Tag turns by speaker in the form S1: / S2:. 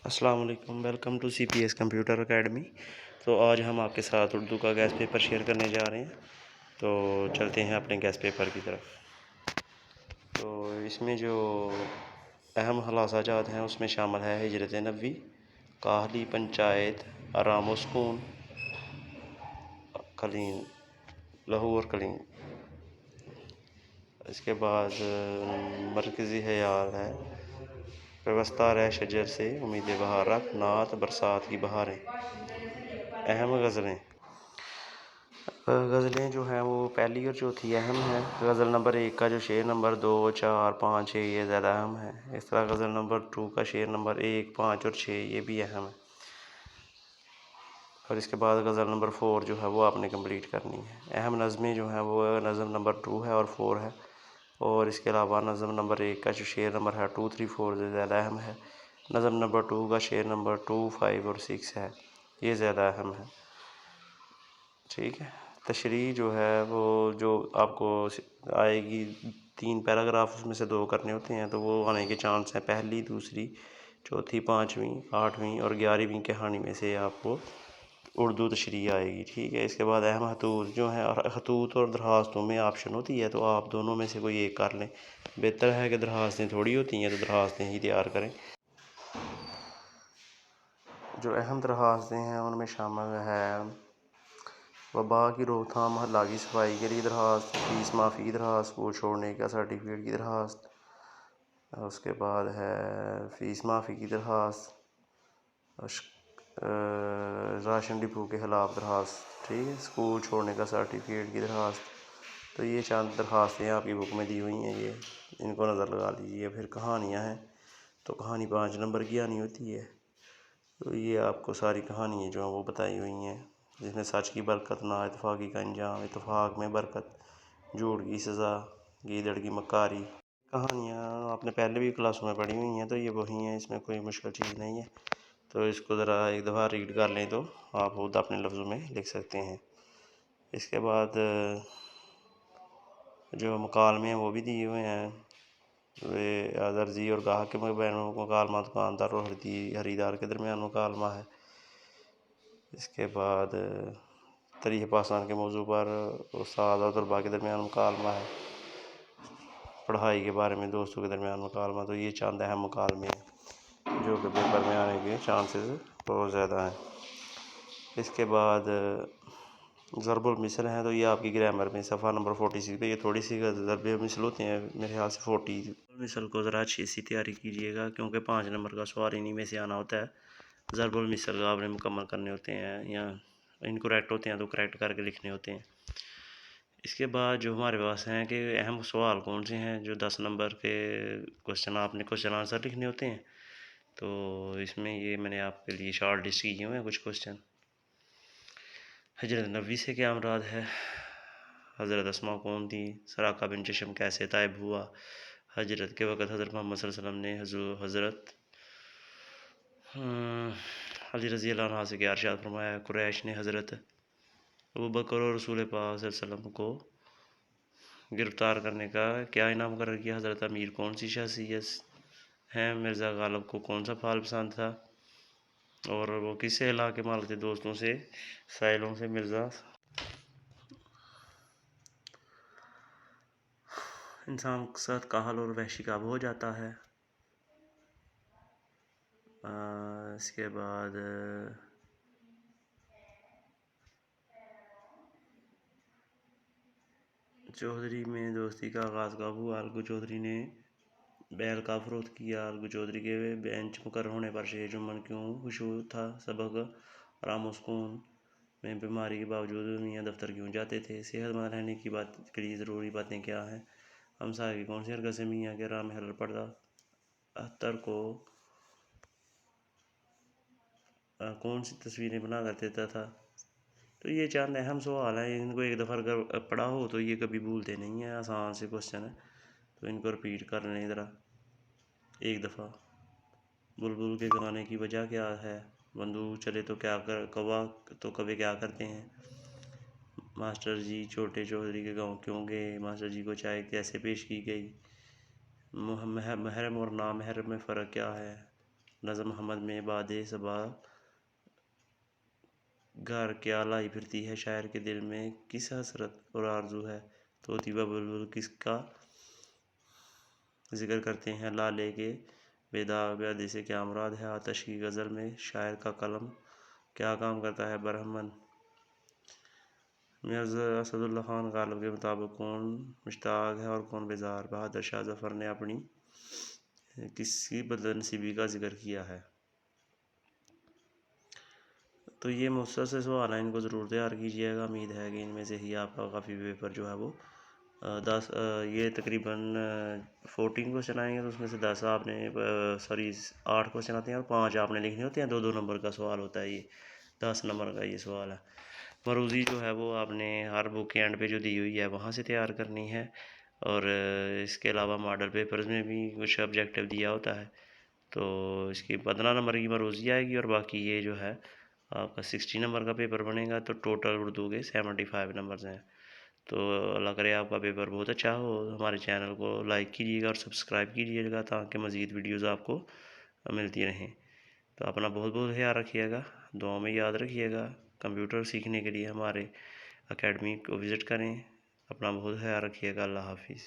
S1: السلام علیکم، welcome to C P S computer academy. تو آج ہم آپ کے ساتھ اردو کا گیس پیپر شیئر کرنے جا رہے ہیں، تو چلتے ہیں اپنے گیس پیپر کی طرف۔ تو اس میں جو اہم خلاصہ جات ہیں اس میں شامل ہے ہجرت نبوی، کاہلی پنچایت، آرام و سکون، کلین، لاہور کلین۔ اس کے بعد مرکزی خیال ہے پیوستہ رہ شجر سے امید بہار رکھ، نعت برسات کی بہاریں۔ اہم غزلیں جو ہیں وہ پہلی اور چوتھی اہم ہیں۔ غزل نمبر 1 کا جو شعر نمبر 2، 4، 5، 6 یہ زیادہ اہم ہے۔ اس طرح غزل نمبر 2 کا شعر نمبر 1، 5 اور 6 یہ بھی اہم ہے۔ اور اس کے بعد غزل نمبر 4 جو ہے وہ آپ نے کمپلیٹ کرنی ہے۔ اہم نظمیں جو ہیں وہ نظم نمبر 2 ہے اور 4 ہے، اور اس کے علاوہ نظم نمبر 1 کا جو شعر نمبر ہے 2، 3، 4 سے زیادہ اہم ہے۔ نظم نمبر 2 کا شعر نمبر 2، 5 اور 6 ہے، یہ زیادہ اہم ہے۔ ٹھیک ہے، تشریح جو ہے وہ جو آپ کو آئے گی 3 پیراگراف، اس میں سے 2 کرنے ہوتے ہیں، تو وہ آنے کے چانس ہیں۔ پہلی، دوسری، چوتھی، 5ویں، 8ویں اور 11ویں کہانی میں سے آپ کو اردو تشریح آئے گی۔ ٹھیک ہے، اس کے بعد اہم خطوط جو ہیں، اور خطوط اور درخواستوں میں آپشن ہوتی ہے، تو آپ دونوں میں سے کوئی ایک کر لیں۔ بہتر ہے کہ درخواستیں تھوڑی ہوتی ہیں تو درخواستیں ہی تیار کریں۔ جو اہم درخواستیں ہیں ان میں شامل ہے وبا کی روک تھام، محلہ کی صفائی کے لیے درخواست، فیس معافی کی درخواست، اسکول چھوڑنے کا سرٹیفکیٹ کی درخواست، اس کے بعد ہے فیس معافی کی درخواست، راشن ڈپو کے خلاف درخواست، ٹھیک ہے، اسکول چھوڑنے کا سرٹیفکیٹ کی درخواست۔ تو یہ چند درخواستیں آپ کی بک میں دی ہوئی ہیں، یہ ان کو نظر لگا لیجیے۔ پھر کہانیاں ہیں، تو کہانی 5 نمبر کی آنی ہوتی ہے۔ تو یہ آپ کو ساری کہانیاں جو ہیں وہ بتائی ہوئی ہیں، جس میں سچ کی برکت، نا اتفاقی کا انجام، اتفاق میں برکت، جھوٹ کی سزا، گیدڑ کی مکاری۔ کہانیاں آپ نے پہلے بھی کلاسوں میں پڑھی ہوئی ہیں، تو یہ وہی ہیں، اس میں کوئی مشکل چیز نہیں ہے۔ تو اس کو ذرا ایک دفعہ ریڈ کر لیں تو آپ خود اپنے لفظوں میں لکھ سکتے ہیں۔ اس کے بعد جو مکالمے ہیں وہ بھی دیے ہوئے ہیں، درزی اور گاہک کے بین مکالمہ، دکاندار اور خریدار کے درمیان مکالمہ ہے۔ اس کے بعد تاریخ پاکستان کے موضوع پر استاد اور طلباء کے درمیان مکالمہ ہے۔ پڑھائی کے بارے میں دوستوں کے درمیان مکالمہ۔ تو یہ چند اہم مکالمے ہیں جو کہ پیپر میں آنے کے چانسز بہت زیادہ ہیں۔ اس کے بعد ضرب المثل ہیں، تو یہ آپ کی گرامر میں صفحہ نمبر 46 پہ یہ تھوڑی سی ضرب مثل ہوتے ہیں، میرے خیال سے 40 مثل کو ذرا اچھی سی تیاری کیجیے گا، کیونکہ 5 نمبر کا سوال انہی میں سے آنا ہوتا ہے۔ ضرب المثل آپ نے مکمل کرنے ہوتے ہیں، یا انکریکٹ ہوتے ہیں تو کریکٹ کر کے لکھنے ہوتے ہیں۔ اس کے بعد جو ہمارے پاس ہیں کہ اہم سوال کون سے ہیں، جو 10 نمبر کے کوشچن آپ نے کوشچن آنسر لکھنے ہوتے ہیں، تو اس میں یہ میں نے آپ کے لیے شارٹ لسٹ کیے ہوئے ہیں کچھ کوشچن۔ ہجرت نبوی سے کیا مراد ہے؟ حضرت اسماء کون تھی؟ سراقہ بن چشم کیسے طائب ہوا؟ ہجرت کے وقت حضرت محمد صلی اللہ علیہ وسلم نے حضرت علی رضی اللہ عنہ سے کیا ارشاد فرمایا؟ قریش نے حضرت ابوبکر اور رسول پاک صلی اللہ علیہ وسلم کو گرفتار کرنے کا کیا انعام مقرر کیا؟ حضرت امیر کون سی شخصیت ہیں؟ مرزا غالب کو کون سا پھل پسند تھا، اور وہ کس سے ہلا کے مال تھے؟ دوستوں سے، سائلوں سے، مرزا۔ انسان سخت کاہل اور وحشی کب ہو جاتا ہے؟ اس کے بعد چودھری میں دوستی کا آغاز کب ہوا؟ الگو چودھری نے بیل کا فروخت کیا۔ الگو چودھری کے بینچ مقرر ہونے پر شیخ جمن کیوں خوشو تھا؟ سبق آرام و سکون میں بیماری کے باوجود میاں دفتر کیوں جاتے تھے؟ صحت مند رہنے کے لیے ضروری باتیں کیا ہیں؟ ہمسایہ کی کون سی حرکت سے میاں کے راہ میں خلل پڑا؟ اختر کو کون سی تصویریں بنا کر دیتا تھا؟ تو یہ چند اہم سوال ہیں، ان کو ایک دفعہ اگر پڑھا ہو تو یہ کبھی بھولتے نہیں ہیں، آسان سے کوشچن ہے، تو ان کو رپیٹ کر لیں ذرا ایک دفعہ۔ بلبل کے گانے کی وجہ کیا ہے؟ بندوق چلے تو کبے کیا کرتے ہیں؟ ماسٹر جی چھوٹے چودھری کے گاؤں کیوں گئے؟ ماسٹر جی کو چائے کیسے پیش کی گئی؟ محرم اور نامحرم میں فرق کیا ہے؟ نظم محمد میں باد صبا گھر کیا لائی پھرتی ہے، شاعر کے دل میں کس حسرت اور آرزو ہے، طوطی و بلبل کس کا ذکر کرتے ہیں، لالے کے بے داغ بیدی سے کیا مراد ہے، آتش کی غزل میں شاعر کا قلم کیا کام کرتا ہے، برہمن مرزا اسد اللہ خان غالب کے مطابق کون مشتاق ہے اور کون بیزار، بہادر شاہ ظفر نے اپنی کس کی بدنصیبی کا ذکر کیا ہے۔ تو یہ مختصر سوال ہیں، ان کو ضرور تیار کیجیے گا، امید ہے کہ ان میں سے ہی آپ کا کافی پیپر جو ہے وہ 10 یہ تقریباً 14 کوشچن آئیں گے، تو اس میں سے 10 آپ نے 8 کوشچن آتے ہیں اور 5 آپ نے لکھنے ہوتے ہیں، 2 نمبر کا سوال ہوتا ہے، یہ 10 نمبر کا یہ سوال ہے۔ مروزی جو ہے وہ آپ نے ہر بک کے اینڈ پہ جو دی ہوئی ہے وہاں سے تیار کرنی ہے، اور اس کے علاوہ ماڈل پیپرز میں بھی کچھ آبجیکٹیو دیا ہوتا ہے، تو اس کی 15 نمبر کی مروزی آئے گی، اور باقی یہ جو ہے آپ کا 60 نمبر کا پیپر بنے گا، تو ٹوٹل اردو کے 75 نمبرز ہیں۔ تو اللہ کرے آپ کا پیپر بہت اچھا ہو، ہمارے چینل کو لائک کیجیے گا اور سبسکرائب کیجیے گا تاکہ مزید ویڈیوز آپ کو ملتی رہیں۔ تو اپنا بہت بہت خیال رکھیے گا، دعاؤں میں یاد رکھیے گا، کمپیوٹر سیکھنے کے لیے ہمارے اکیڈمی کو وزٹ کریں، اپنا بہت خیال رکھیے گا، اللہ حافظ۔